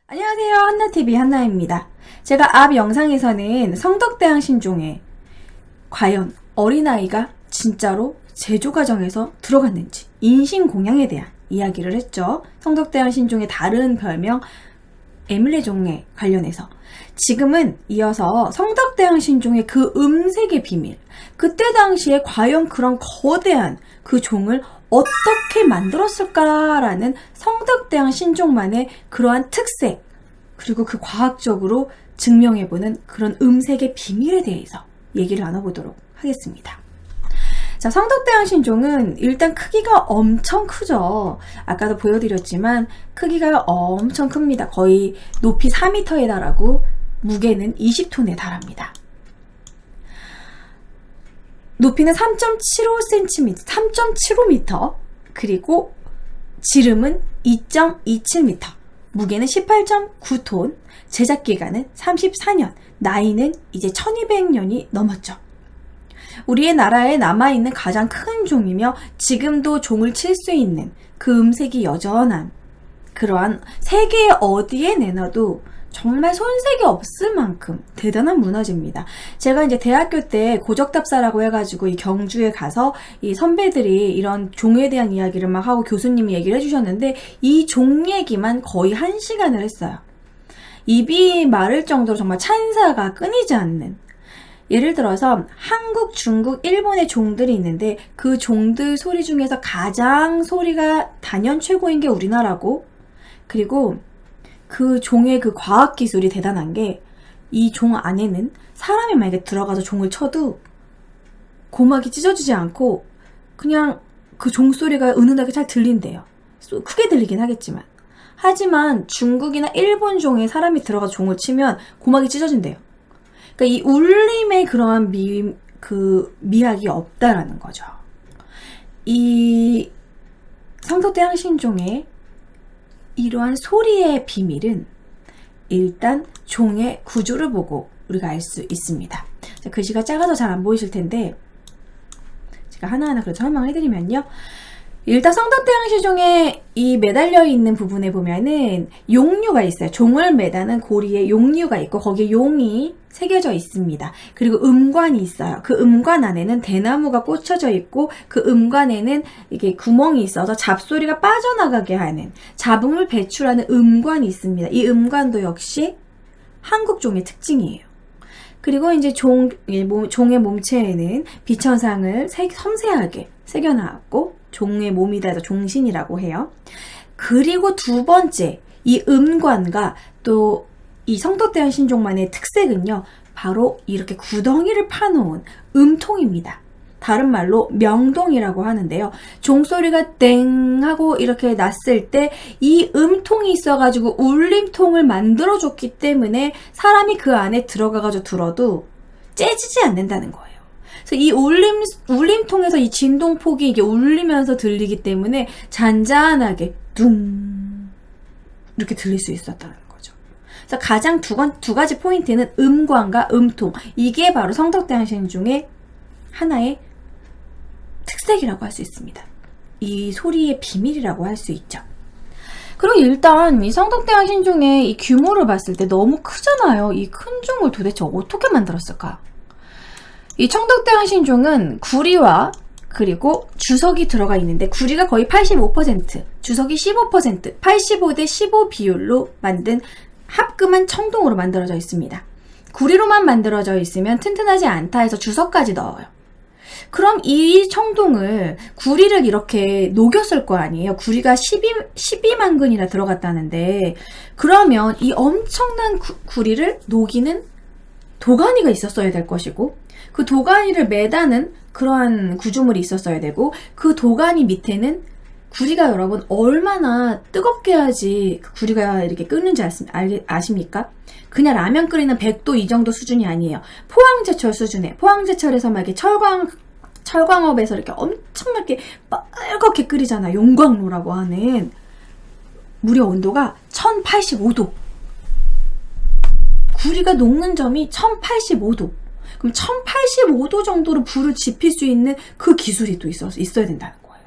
안녕하세요. 한나TV 한나입니다. 제가 앞 영상에서는 성덕대왕 신종에 과연 어린아이가 진짜로 제조 과정에서 들어갔는지 인신공양에 대한 이야기를 했죠. 성덕대왕 신종의 다른 별명 에밀레종에 관련해서 지금은 이어서 성덕대왕 신종의 그 음색의 비밀, 그때 당시에 과연 그런 거대한 그 종을 어떻게 만들었을까라는 성덕대왕 신종만의 그러한 특색, 그리고 그 과학적으로 증명해보는 그런 음색의 비밀에 대해서 얘기를 나눠보도록 하겠습니다. 자, 성덕대왕 신종은 일단 크기가 엄청 크죠. 아까도 보여드렸지만 크기가 엄청 큽니다. 거의 높이 4m에 달하고 무게는 20톤에 달합니다. 높이는 3.75cm, 3.75m, 그리고 지름은 2.27m, 무게는 18.9톤, 제작 기간은 34년, 나이는 이제 1200년이 넘었죠. 우리의 나라에 남아있는 가장 큰 종이며 지금도 종을 칠 수 있는 그 음색이 여전한 그러한 세계 어디에 내놔도 정말 손색이 없을 만큼 대단한 문화재입니다. 제가 이제 대학교 때 고적답사라고 해가지고 이 경주에 가서 이 선배들이 이런 종에 대한 이야기를 막 하고 교수님이 얘기를 해주셨는데 이 종 얘기만 거의 1시간을 했어요. 입이 마를 정도로 정말 찬사가 끊이지 않는, 예를 들어서 한국, 중국, 일본의 종들이 있는데 그 종들 소리 중에서 가장 소리가 단연 최고인 게 우리나라고, 그리고 그 종의 그 과학기술이 대단한 게 이 종 안에는 사람이 만약에 들어가서 종을 쳐도 고막이 찢어지지 않고 그냥 그 종소리가 은은하게 잘 들린대요. 크게 들리긴 하겠지만. 하지만 중국이나 일본 종에 사람이 들어가서 종을 치면 고막이 찢어진대요. 그러니까 이 울림의 그러한 미학이 없다라는 거죠. 이 성덕대왕 신종의 이러한 소리의 비밀은 일단 종의 구조를 보고 우리가 알 수 있습니다. 자, 글씨가 작아서 잘 안 보이실 텐데 제가 하나하나 그래도 설명을 해드리면요. 일단 성덕대왕 신종에 이 매달려 있는 부분에 보면은 용류가 있어요. 종을 매다는 고리에 용류가 있고 거기에 용이 새겨져 있습니다. 그리고 음관이 있어요. 그 음관 안에는 대나무가 꽂혀져 있고 그 음관에는 이게 구멍이 있어서 잡소리가 빠져나가게 하는, 잡음을 배출하는 음관이 있습니다. 이 음관도 역시 한국 종의 특징이에요. 그리고 이제 종의 몸체에는 비천상을 섬세하게 새겨놨고 종의 몸이다 해서 종신이라고 해요. 그리고 두 번째, 이 음관과 또 이 성덕대왕 신종만의 특색은요, 바로 이렇게 구덩이를 파놓은 음통입니다. 다른 말로 명동이라고 하는데요. 종소리가 땡 하고 이렇게 났을 때 이 음통이 있어가지고 울림통을 만들어줬기 때문에 사람이 그 안에 들어가가지고 들어도 째지지 않는다는 거예요. 그래서 이 울림통에서 이 진동폭이 이게 울리면서 들리기 때문에 잔잔하게 둥 이렇게 들릴 수 있었다는 거죠. 그래서 가장 두 가지 포인트는 음관과 음통. 이게 바로 성덕대왕 신종의 하나의 특색이라고 할 수 있습니다. 이 소리의 비밀이라고 할 수 있죠. 그리고 일단 이 성덕대왕 신종의 이 규모를 봤을 때 너무 크잖아요. 이 큰 종을 도대체 어떻게 만들었을까? 이 성덕대왕 신종은 구리와 그리고 주석이 들어가 있는데 구리가 거의 85%, 주석이 15%, 85대 15 비율로 만든 합금한 청동으로 만들어져 있습니다. 구리로만 만들어져 있으면 튼튼하지 않다 해서 주석까지 넣어요. 그럼 이 청동을, 구리를 이렇게 녹였을 거 아니에요. 구리가 12만 근이나 들어갔다는데, 그러면 이 엄청난 구리를 녹이는 도가니가 있었어야 될 것이고, 그 도가니를 매다는 그러한 구조물이 있었어야 되고, 그 도가니 밑에는 구리가 여러분 얼마나 뜨겁게 해야지 그 구리가 이렇게 끓는지 아십니까? 그냥 라면 끓이는 100도 이 정도 수준이 아니에요. 포항제철 수준에, 포항제철에서 막 이렇게 철광업에서 이렇게 엄청나게 빨갛게 끓이잖아. 용광로라고 하는. 무려 온도가 1085도. 구리가 녹는 점이 1085도. 그럼 1085도 정도로 불을 지필 수 있는 그 기술이 또 있어야 된다는 거예요.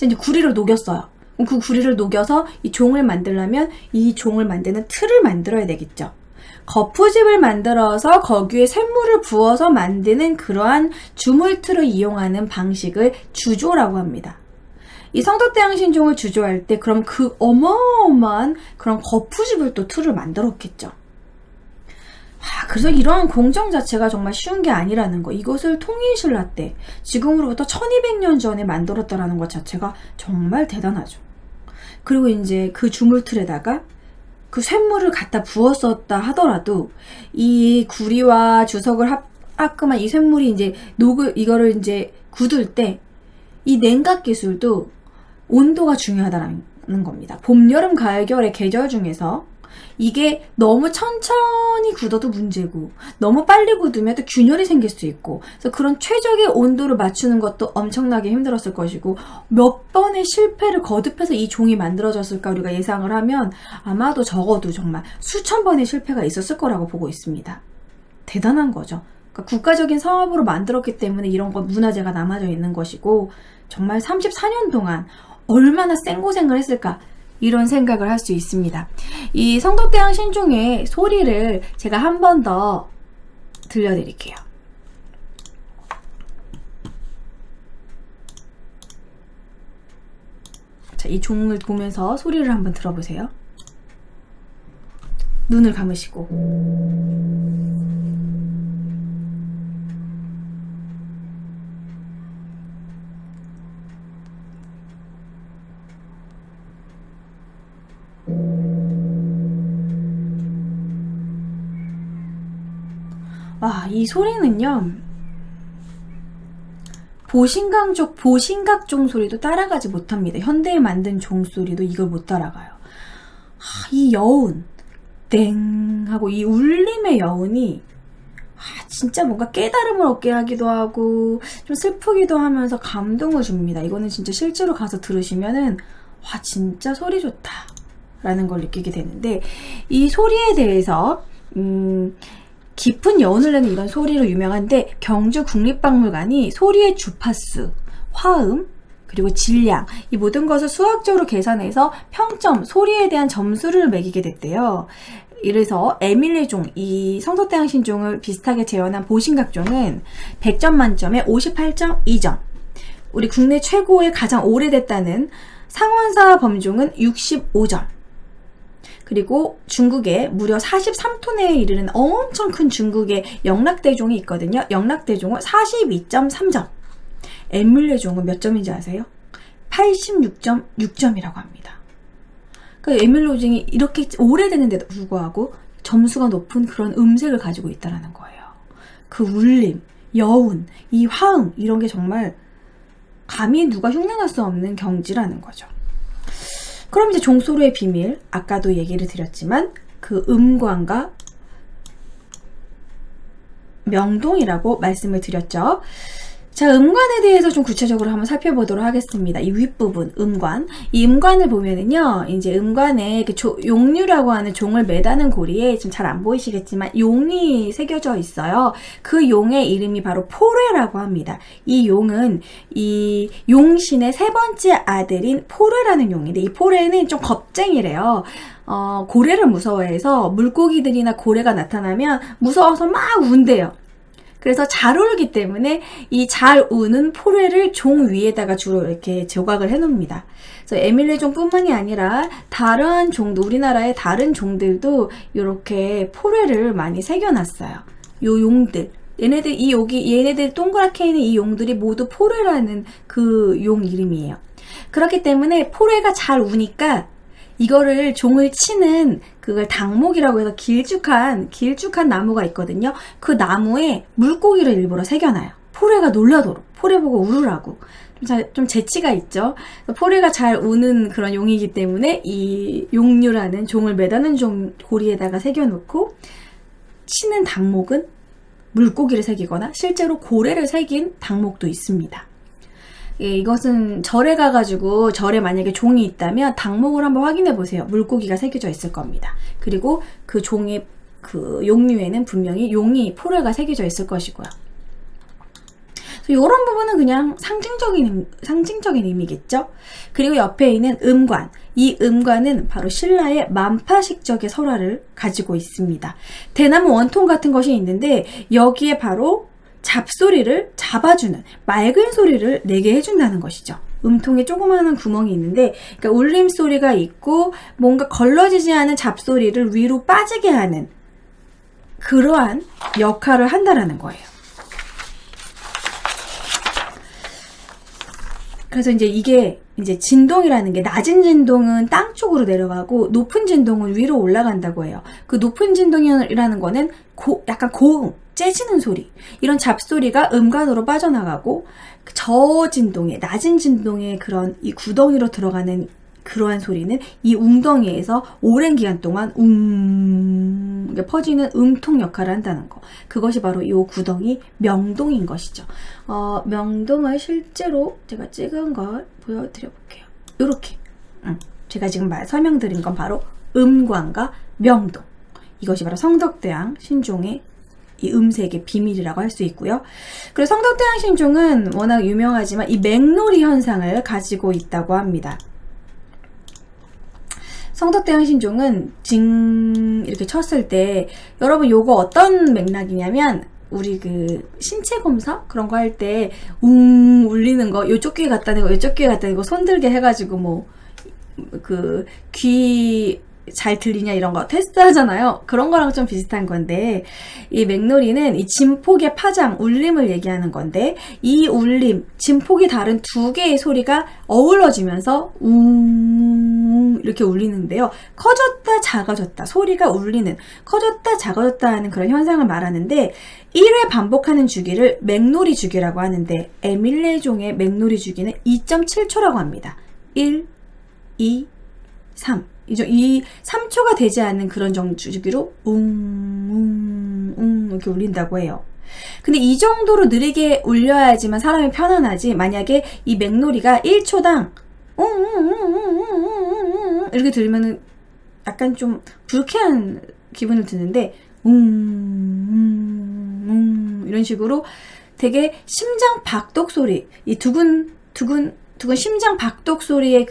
이제 구리를 녹였어요. 그 구리를 녹여서 이 종을 만들려면 이 종을 만드는 틀을 만들어야 되겠죠. 거푸집을 만들어서 거기에 샘물을 부어서 만드는 그러한 주물틀을 이용하는 방식을 주조라고 합니다. 이 성덕대왕신종을 주조할 때 그럼 그 어마어마한 그런 거푸집을 또 틀을 만들었겠죠. 그래서 이러한 공정 자체가 정말 쉬운 게 아니라는 거, 이것을 통일신라 때 지금으로부터 1200년 전에 만들었다라는 것 자체가 정말 대단하죠. 그리고 이제 그 주물틀에다가 그 쇳물을 갖다 부었었다 하더라도 이 구리와 주석을 합금한 이 쇳물이 이제 이거를 이제 굳을 때 이 냉각 기술도 온도가 중요하다는 겁니다. 봄, 여름, 가을, 겨울의 계절 중에서 이게 너무 천천히 굳어도 문제고 너무 빨리 굳으면 또 균열이 생길 수 있고, 그래서 그런 최적의 온도를 맞추는 것도 엄청나게 힘들었을 것이고, 몇 번의 실패를 거듭해서 이 종이 만들어졌을까 우리가 예상을 하면 아마도 적어도 정말 수천 번의 실패가 있었을 거라고 보고 있습니다. 대단한 거죠. 그러니까 국가적인 사업으로 만들었기 때문에 이런 건 문화재가 남아져 있는 것이고, 정말 34년 동안 얼마나 생고생을 했을까, 이런 생각을 할 수 있습니다. 이 성덕대왕 신종의 소리를 제가 한 번 더 들려드릴게요. 자, 이 종을 보면서 소리를 한번 들어보세요. 눈을 감으시고. 이 소리는요, 보신각종 소리도 따라가지 못합니다. 현대에 만든 종소리도 이걸 못 따라가요. 이 여운, 땡 하고 이 울림의 여운이 진짜 뭔가 깨달음을 얻게 하기도 하고 좀 슬프기도 하면서 감동을 줍니다. 이거는 진짜 실제로 가서 들으시면은 진짜 소리 좋다 라는 걸 느끼게 되는데, 이 소리에 대해서 깊은 여운을 내는 이런 소리로 유명한데, 경주 국립박물관이 소리의 주파수, 화음, 그리고 질량, 이 모든 것을 수학적으로 계산해서 평점, 소리에 대한 점수를 매기게 됐대요. 이래서 에밀레종, 이 성덕대왕 신종을 비슷하게 재현한 보신각종은 100점 만점에 58.2점, 우리 국내 최고의 가장 오래됐다는 상원사 범종은 65점, 그리고 중국에 무려 43톤에 이르는 엄청 큰 중국의 영락대종이 있거든요. 영락대종은 42.3점. 에밀레종은 몇 점인지 아세요? 86.6점이라고 합니다. 그러니까 에밀레종이 이렇게 오래됐는데도 불구하고 점수가 높은 그런 음색을 가지고 있다는 거예요. 그 울림, 여운, 이 화음, 이런 게 정말 감히 누가 흉내낼 수 없는 경지라는 거죠. 그럼 이제 종소리의 비밀, 아까도 얘기를 드렸지만 그 음관과 명동이라고 말씀을 드렸죠. 자, 음관에 대해서 좀 구체적으로 한번 살펴보도록 하겠습니다. 이 윗부분, 음관. 이 음관을 보면은요, 이제 음관에 그 용류라고 하는 종을 매다는 고리에 좀 잘 안 보이시겠지만 용이 새겨져 있어요. 그 용의 이름이 바로 포뢰라고 합니다. 이 용은 이 용신의 세 번째 아들인 포뢰라는 용인데, 이 포뢰는 좀 겁쟁이래요. 고래를 무서워해서 물고기들이나 고래가 나타나면 무서워서 막 운대요. 그래서 잘 울기 때문에 이 잘 우는 포뢰를 종 위에다가 주로 이렇게 조각을 해놓습니다. 그래서 에밀레종 뿐만이 아니라 다른 종도, 우리나라의 다른 종들도 이렇게 포뢰를 많이 새겨놨어요. 요 용들. 얘네들 동그랗게 있는 이 용들이 모두 포뢰라는 그 용 이름이에요. 그렇기 때문에 포뢰가 잘 우니까 이거를 종을 치는 그걸 당목이라고 해서 길쭉한 나무가 있거든요. 그 나무에 물고기를 일부러 새겨놔요. 포뢰가 놀라도록, 포뢰 보고 울으라고. 좀 재치가 있죠. 포뢰가 잘 우는 그런 용이기 때문에 이 용류라는 종을 매다는 종 고리에다가 새겨놓고, 치는 당목은 물고기를 새기거나 실제로 고래를 새긴 당목도 있습니다. 예, 이것은 절에 가가지고 절에 만약에 종이 있다면 당목을 한번 확인해 보세요. 물고기가 새겨져 있을 겁니다. 그리고 그 종의 그 용류에는 분명히 포뢰가 새겨져 있을 것이고요. 이런 부분은 그냥 상징적인 의미겠죠. 그리고 옆에 있는 음관, 이 음관은 바로 신라의 만파식적의 설화를 가지고 있습니다. 대나무 원통 같은 것이 있는데 여기에 바로 잡소리를 잡아주는, 맑은 소리를 내게 해준다는 것이죠. 음통에 조그마한 구멍이 있는데, 그러니까 울림소리가 있고 뭔가 걸러지지 않은 잡소리를 위로 빠지게 하는 그러한 역할을 한다라는 거예요. 그래서 이게 진동이라는 게, 낮은 진동은 땅 쪽으로 내려가고 높은 진동은 위로 올라간다고 해요. 그 높은 진동이라는 거는 약간 고음, 째지는 소리, 이런 잡소리가 음관으로 빠져나가고, 저진동의, 낮은 진동의 그런 이 구덩이로 들어가는 그러한 소리는 이 웅덩이에서 오랜 기간 동안 퍼지는 음통 역할을 한다는 거. 그것이 바로 이 구덩이 명동인 것이죠. 명동을 실제로 제가 찍은 걸 보여드려 볼게요. 이렇게 제가 지금 설명드린 건 바로 음관과 명동, 이것이 바로 성덕대왕 신종의 이 음색의 비밀이라고 할 수 있고요. 그리고 성덕대왕 신종은 워낙 유명하지만 이 맹놀이 현상을 가지고 있다고 합니다. 성덕대왕 신종은 징 이렇게 쳤을 때, 여러분 요거 어떤 맥락이냐면, 우리 그 신체 검사 그런 거 할 때 울리는 거, 요쪽 귀에 갖다 대고 요쪽 귀에 갖다 대고 손 들게 해가지고 뭐 그 귀 잘 들리냐 이런 거 테스트 하잖아요. 그런 거랑 좀 비슷한 건데, 이 맥놀이는 이 진폭의 파장, 울림을 얘기하는 건데, 이 울림, 진폭이 다른 두 개의 소리가 어우러지면서 이렇게 울리는데요. 커졌다 작아졌다, 소리가 울리는, 커졌다 작아졌다 하는 그런 현상을 말하는데, 1회 반복하는 주기를 맥놀이 주기라고 하는데, 에밀레종의 맥놀이 주기는 2.7초라고 합니다. 1, 2, 3. 이 3초가 되지 않는 그런 주기로 이렇게 울린다고 해요. 근데 이 정도로 느리게 울려야지만 사람이 편안하지, 만약에 이 맥놀이가 1초당 이렇게 들으면은 약간 좀 불쾌한 기분을 드는데, 이런 식으로 되게 심장 박동 소리, 이 두근두근 심장 박동 소리의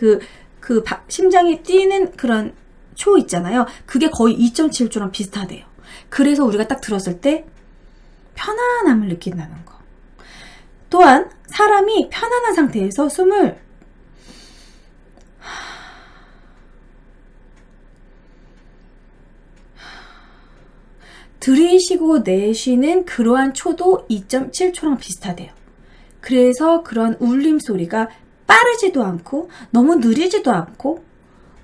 심장이 뛰는 그런 초 있잖아요. 그게 거의 2.7초랑 비슷하대요. 그래서 우리가 딱 들었을 때 편안함을 느낀다는 거. 또한 사람이 편안한 상태에서 숨을 들이쉬고 내쉬는 그러한 초도 2.7초랑 비슷하대요. 그래서 그런 울림 소리가 빠르지도 않고 너무 느리지도 않고,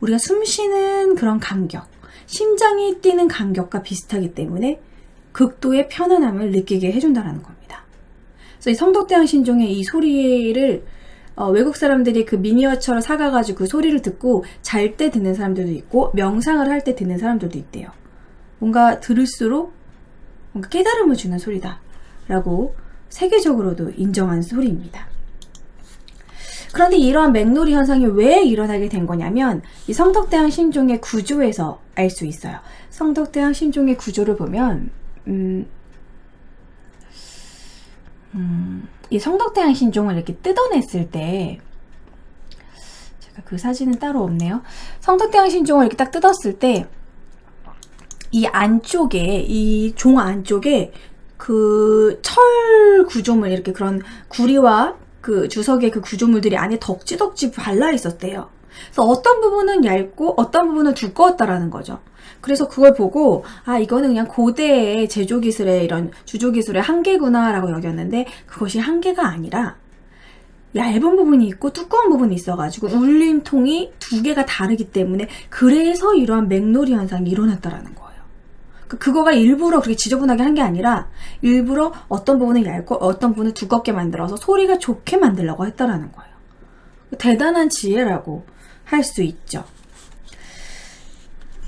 우리가 숨 쉬는 그런 간격, 심장이 뛰는 간격과 비슷하기 때문에 극도의 편안함을 느끼게 해준다는 겁니다. 그래서 이 성덕대왕 신종의 이 소리를 외국 사람들이 그 미니어처를 사가가지고 그 소리를 듣고 잘 때 듣는 사람들도 있고, 명상을 할 때 듣는 사람들도 있대요. 뭔가 들을수록 뭔가 깨달음을 주는 소리다 라고 세계적으로도 인정한 소리입니다. 그런데 이러한 맥놀이 현상이 왜 일어나게 된 거냐면, 이 성덕대왕 신종의 구조에서 알 수 있어요. 성덕대왕 신종의 구조를 보면 이 성덕대왕 신종을 이렇게 뜯어냈을 때, 제가 그 사진은 따로 없네요. 성덕대왕 신종을 이렇게 딱 뜯었을 때 이 안쪽에, 이 종 안쪽에 그 철 구조물, 이렇게 그런 구리와 그 주석의 그 구조물들이 안에 덕지덕지 발라 있었대요. 그래서 어떤 부분은 얇고 어떤 부분은 두꺼웠다라는 거죠. 그래서 그걸 보고, 이거는 그냥 고대의 제조기술의 이런 주조기술의 한계구나 라고 여겼는데, 그것이 한계가 아니라 얇은 부분이 있고 두꺼운 부분이 있어가지고 울림통이 두 개가 다르기 때문에, 그래서 이러한 맥놀이 현상이 일어났다라는 거예요. 그거가 일부러 그렇게 지저분하게 한 게 아니라, 일부러 어떤 부분은 얇고 어떤 부분은 두껍게 만들어서 소리가 좋게 만들려고 했다라는 거예요. 대단한 지혜라고 할 수 있죠.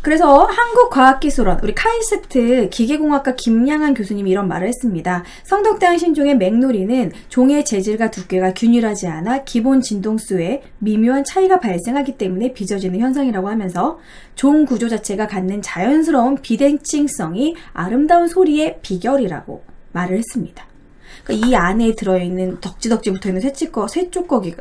그래서 한국과학기술원, 우리 카이스트 기계공학과 김양한 교수님이 이런 말을 했습니다. 성덕대왕 신종의 맥놀이는 종의 재질과 두께가 균일하지 않아 기본 진동수에 미묘한 차이가 발생하기 때문에 빚어지는 현상이라고 하면서, 종 구조 자체가 갖는 자연스러운 비대칭성이 아름다운 소리의 비결이라고 말을 했습니다. 그러니까 이 안에 들어있는 덕지덕지 붙어있는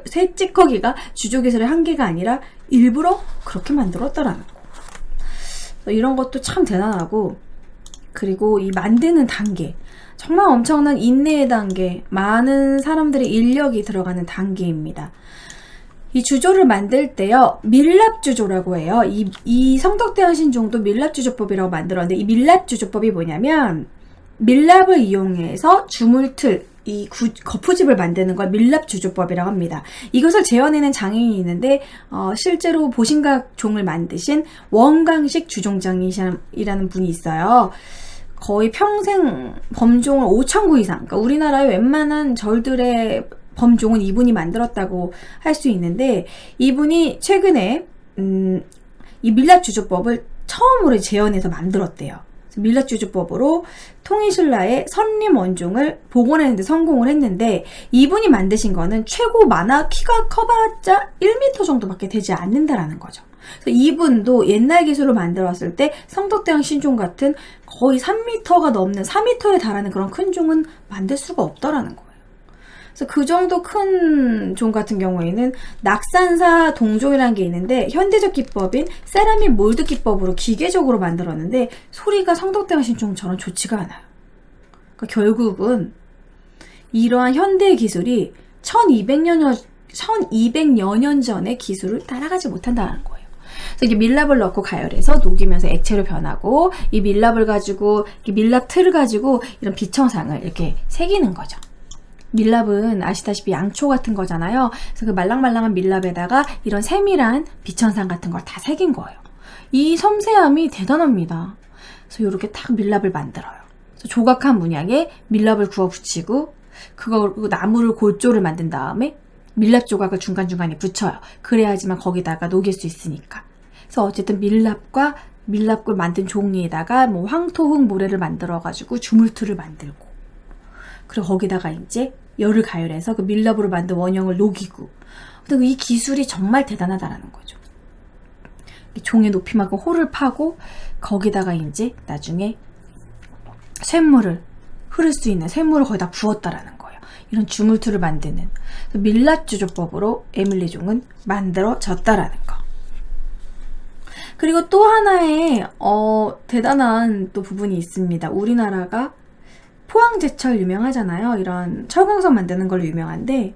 쇠찌꺼기가 주조기술의 한계가 아니라 일부러 그렇게 만들었다라는 거. 이런 것도 참 대단하고, 그리고 이 만드는 단계, 정말 엄청난 인내의 단계, 많은 사람들의 인력이 들어가는 단계입니다. 이 주조를 만들 때요, 밀랍주조라고 해요. 이 성덕대왕신종도 밀랍주조법이라고 만들었는데, 이 밀랍주조법이 뭐냐면 밀랍을 이용해서 주물틀, 이 거푸집을 만드는 걸 밀랍주조법이라고 합니다. 이것을 재현해낸 장인이 있는데 실제로 보신각 종을 만드신 원광식 주종장이라는 분이 있어요. 거의 평생 범종을 5,000구 이상, 그러니까 우리나라의 웬만한 절들의 범종은 이분이 만들었다고 할 수 있는데, 이분이 최근에 이 밀랍주조법을 처음으로 재현해서 만들었대요. 밀랍주조법으로 통일신라의 선림원종을 복원하는 데 성공을 했는데, 이분이 만드신 거는 최고 많아 키가 커봤자 1m 정도밖에 되지 않는다라는 거죠. 그래서 이분도 옛날 기술로 만들었을 때 성덕대왕 신종 같은 거의 3m가 넘는 4m에 달하는 그런 큰 종은 만들 수가 없더라는 거예요. 그래서 그 정도 큰 종 같은 경우에는 낙산사 동종이라는 게 있는데, 현대적 기법인 세라믹 몰드 기법으로 기계적으로 만들었는데 소리가 성덕대왕 신종처럼 좋지가 않아요. 그러니까 결국은 이러한 현대 기술이 1200여 년 전의 기술을 따라가지 못한다는 거예요. 그래서 이게 밀랍을 넣고 가열해서 녹이면서 액체로 변하고, 이 밀랍을 가지고, 밀랍 틀을 가지고 이런 비청상을 이렇게 새기는 거죠. 밀랍은 아시다시피 양초 같은 거잖아요. 그래서 그 말랑말랑한 밀랍에다가 이런 세밀한 비천상 같은 걸 다 새긴 거예요. 이 섬세함이 대단합니다. 그래서 이렇게 딱 밀랍을 만들어요. 그래서 조각한 문양에 밀랍을 구워 붙이고, 그거 나무를 골조를 만든 다음에 밀랍 조각을 중간중간에 붙여요. 그래야지만 거기다가 녹일 수 있으니까. 그래서 어쨌든 밀랍을 만든 종이에다가 뭐 황토흙 모래를 만들어가지고 주물틀을 만들고, 그리고 거기다가 이제 열을 가열해서 그 밀랍으로 만든 원형을 녹이고. 근데 이 기술이 정말 대단하다라는 거죠. 종의 높이만큼 홀을 파고 거기다가 이제 나중에 쇳물을 흐를 수 있는 쇳물을 거기다 부었다라는 거예요. 이런 주물틀을 만드는 밀랍주조법으로 에밀리종은 만들어졌다라는 거. 그리고 또 하나의 대단한 또 부분이 있습니다. 우리나라가 포항제철 유명하잖아요. 이런 철광석 만드는 걸로 유명한데,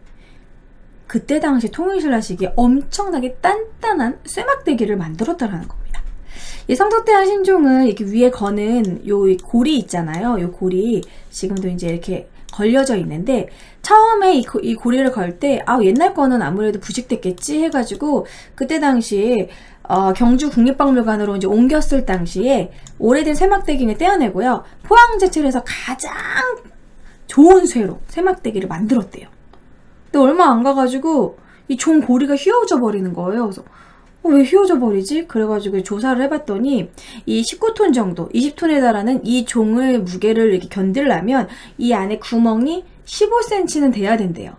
그때 당시 통일신라 시기에 엄청나게 단단한 쇠막대기를 만들었다라는 겁니다. 이 성덕대왕 신종은 이렇게 위에 거는 요 고리 있잖아요. 요 고리 지금도 이제 이렇게 걸려져 있는데, 처음에 이 고리를 걸 때 옛날 거는 아무래도 부식됐겠지 해가지고 그때 당시에 경주 국립박물관으로 이제 옮겼을 당시에 오래된 쇠막대기를 떼어내고요, 포항제철에서 가장 좋은 쇠로 쇠막대기를 만들었대요. 근데 얼마 안 가가지고 이 종 고리가 휘어져 버리는 거예요. 그래서 왜 휘어져 버리지? 그래가지고 조사를 해봤더니 이 19톤 정도, 20톤에 달하는 이 종을 무게를 이렇게 견디려면 이 안에 구멍이 15cm는 돼야 된대요.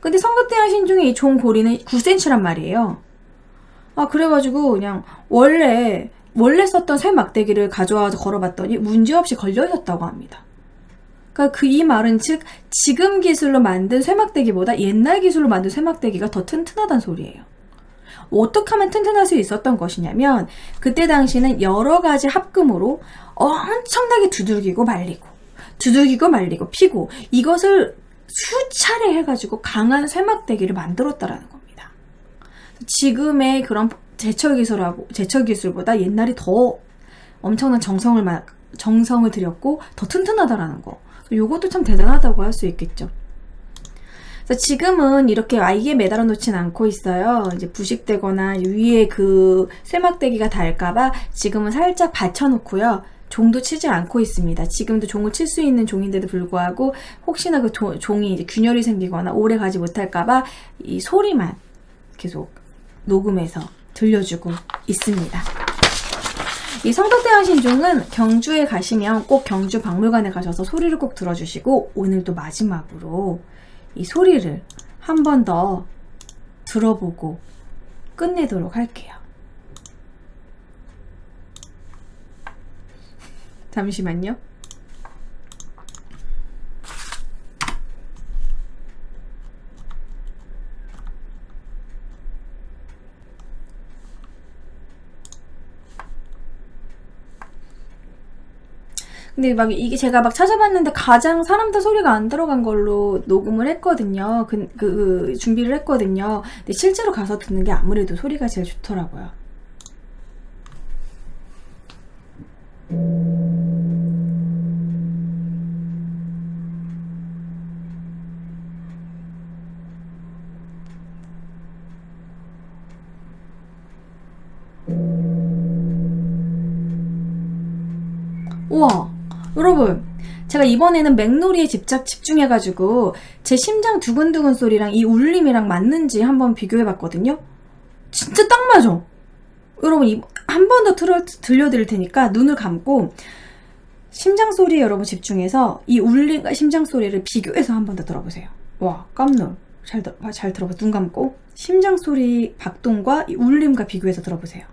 근데 성덕대왕 신종의 이 종 고리는 9cm란 말이에요. 그래가지고 그냥 원래 썼던 쇠 막대기를 가져와서 걸어봤더니 문제없이 걸려있었다고 합니다. 그러니까 이 말은 즉 지금 기술로 만든 쇠막대기보다 옛날 기술로 만든 쇠막대기가 더 튼튼하다는 소리예요. 어떻게 하면 튼튼할 수 있었던 것이냐면, 그때 당시는 여러 가지 합금으로 엄청나게 두들기고 말리고 피고, 이것을 수차례 해가지고 강한 쇠막대기를 만들었다라는 겁니다. 지금의 그런 제철 기술보다 옛날이 더 엄청난 정성을 들였고 더 튼튼하다라는 거. 요것도 참 대단하다고 할 수 있겠죠. 그래서 지금은 이렇게 아예 매달아 놓진 않고 있어요. 이제 부식되거나 위에 그 쇠막대기가 닳을까봐 지금은 살짝 받쳐놓고요, 종도 치지 않고 있습니다. 지금도 종을 칠 수 있는 종인데도 불구하고 혹시나 그 종이 이제 균열이 생기거나 오래 가지 못할까봐 이 소리만 계속 녹음해서 들려주고 있습니다. 이 성덕대왕 신종은 경주에 가시면 꼭 경주 박물관에 가셔서 소리를 꼭 들어주시고, 오늘도 마지막으로 이 소리를 한 번 더 들어보고 끝내도록 할게요. 잠시만요. 근데 막 이게 제가 막 찾아봤는데 가장 사람들 소리가 안 들어간 걸로 녹음을 했거든요. 준비를 했거든요. 근데 실제로 가서 듣는 게 아무래도 소리가 제일 좋더라고요. 우와, 여러분, 제가 이번에는 맥놀이에 집중해가지고 제 심장 두근두근 소리랑 이 울림이랑 맞는지 한번 비교해봤거든요. 진짜 딱 맞아. 여러분, 한 번 더 들려드릴 테니까 눈을 감고 심장 소리에 여러분 집중해서 이 울림과 심장 소리를 비교해서 한 번 더 들어보세요. 와, 깜놀. 잘 들어봐. 눈 감고 심장 소리 박동과 이 울림과 비교해서 들어보세요.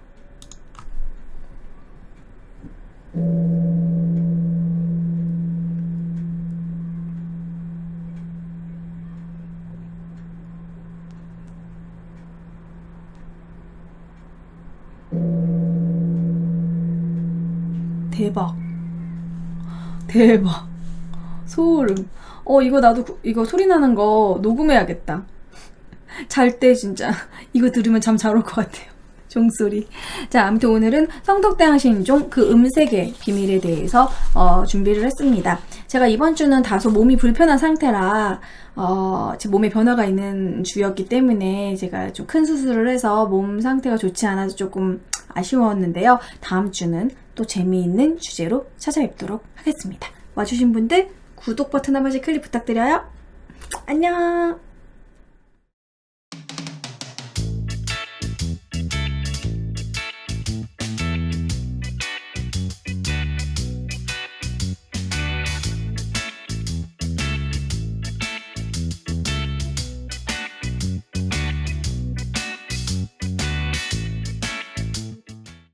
대박. 소름. 이거 나도 이거 소리 나는 거 녹음해야겠다. 잘 때 진짜 이거 들으면 잠 잘 올 것 같아요. 종소리. 자, 아무튼 오늘은 성덕대왕신종 그 음색의 비밀에 대해서 준비를 했습니다. 제가 이번 주는 다소 몸이 불편한 상태라 제 몸에 변화가 있는 주였기 때문에 제가 좀 큰 수술을 해서 몸 상태가 좋지 않아서 조금 아쉬웠는데요. 다음 주는 또 재미있는 주제로 찾아뵙도록 하겠습니다. 와주신 분들 구독 버튼 한 번씩 클릭 부탁드려요. 안녕.